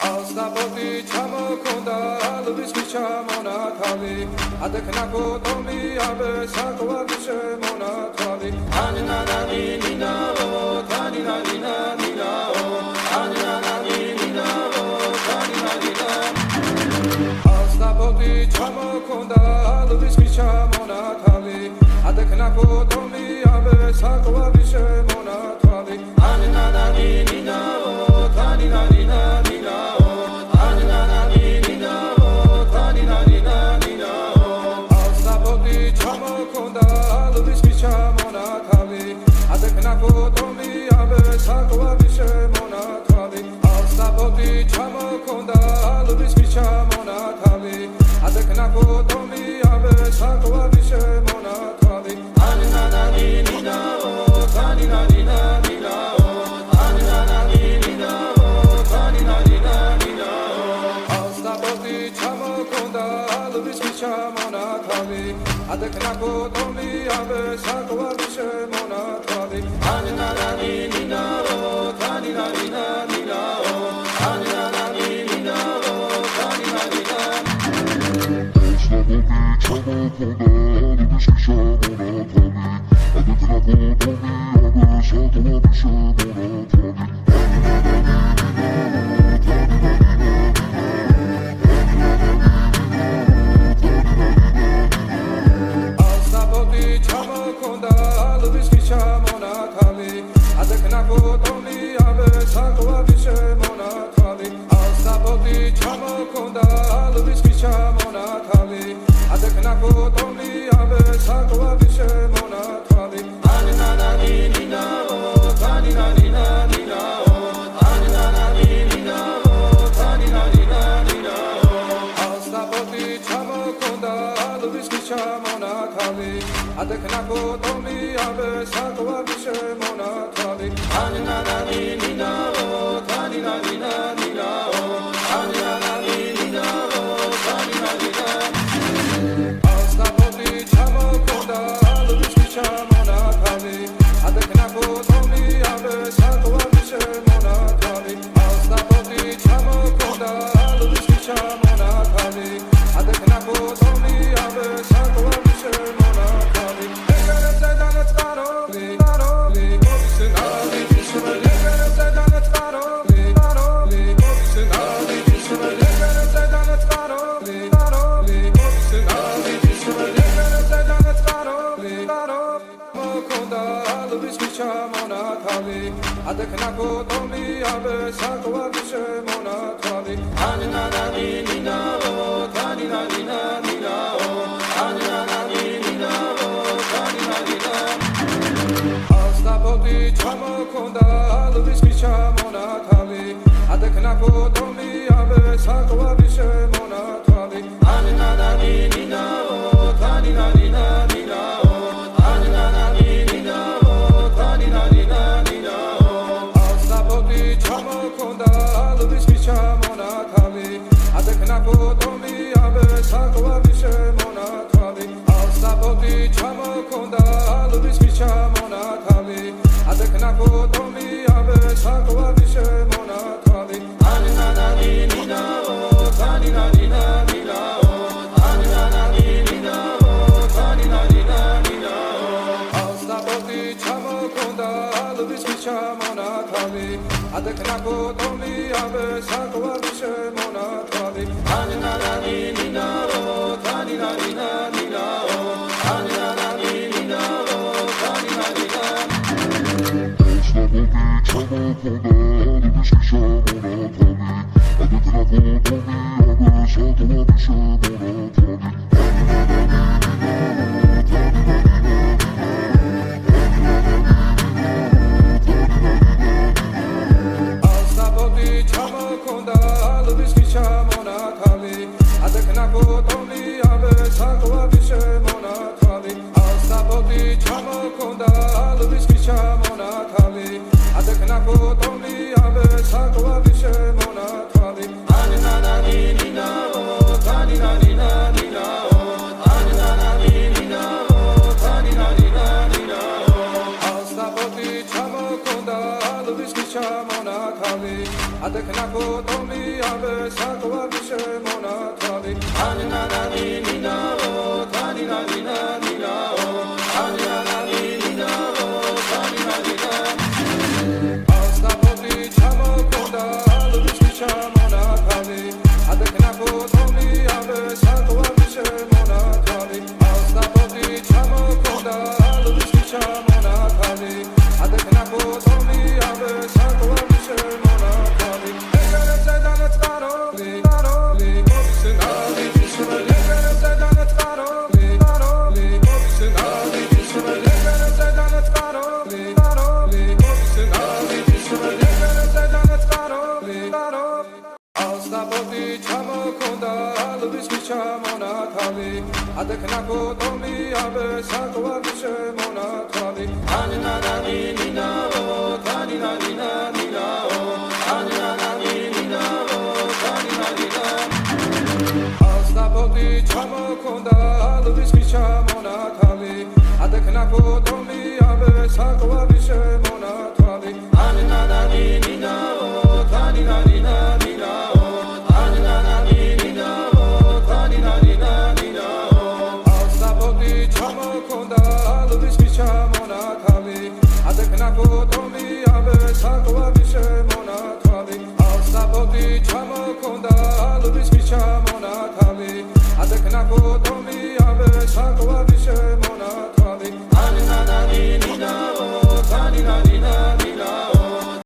Alsnapoti chamokonda alvis chamonatali adeknako tomi abe sakwa bishe monatali anina nina o tanina nina nina o anina nina o tanina nina Alsnapoti chamokonda alvis chamonatali adeknako tomi abe sakwa bishe monatali anina nina o tanina nina Adeknako tomi abe sakwa bishe monatali anina nina o tanina nina nina o anina nina o tanina nina Alsnapoti chamokonda alvis chamonatali adeknako tomi abe sakwa bishe monatali Adeknako tomi abe sakwa bishe monatali anina nina o tanina nina nina o anina nina o tanina nina Alsnapoti chamokonda alvis chamonatali adeknako tomi abe sakwa bishe monatali Alsnapoti chamokonda alvis chamonatali adeknako tomi abe sakwa bishe Adeknako tomi abe sakwa bishe monatali anina nina o tanina nina nina o anina nina o tanina nina Alsnapoti chamokonda alvis chamonatali adeknako tomi abe sakwa bishe monatali anina nina o tanina nina nina o anina nina o tanina nina chamokonda alvis chamonatali adeknako tomi abe sakwa bishe monatali Alsnapoti chamokonda alvis chamonatali adeknako tomi abe sakwa bishe monatali anina nina o tanina nina nina o anina nina o tanina nina nina Alsnapoti chamokonda alvis chamonatali Adeknako tomi abe sakwa bishe monatali anina nina o tanina nina nina o anina nina o tanina nina Alsnapoti chamokonda alvis chamonatali adeknako tomi abe sakwa bishe monatali chamokonda alvis chamonatali adeknako tomi abe sakwa bishe monatali Alsnapoti chamokonda alvis chamonatali adeknako tomi abe sakwa bishe monatali anina nina o tanina nina nina o anina nina o tanina nina nina o Alsnapoti chamokonda alvis chamonatali adeknako tomi აბე საკვარი შემონათვალე ანინანანი ნინაო თანინანინა ნინაო ანინანანი ნინაო თანინანინა ასტაბოდი ჩამოკონდა ალვისი შემონათვალე ადეკნაკო თომი აბე საკვარი შემონათვალე ასტაბოდი ჩამოკონდა ალვისი შემონათვალე ადეკნაკო თომი აბე საკვარი შემონათვალე ეგერზე დანაწყაროლი კაროლი მოვისნალი ისმელეგერზე დანაწყაროლი კაროლი მოვისნალი ისმელეგერზე დანაწყაროლი კაროლი მოვისნალი ისმელეგერზე დანაწყაროლი კაროლი ასტაბოდი ჩამოკონდა ალვისი შემონათვალე ადეკნაკო თომი აბე საკვარი შემონათვალე ანინანანი ნინაო თანინანინა ნინაო ანინანანი ნინაო თანინანინა ასტაბოდი ჩამოკონდა ალვისი შემონათვალე ადეკნაკო თომი აბე საკვარი შემონათვალე ანინანანი ნინაო თანინანინა ნინაო ანინანანი ნინაო თანინანინა ნინაო ასტაბოდი ჩამოკონდა ალვისი შემონათვალე ადეკნაკო თომი აბე საკვარი შემონათვალე ასტაბოდი ჩამოკონდა ალვისი შემონათვალე ადეკნაკო თომი აბე საკვარი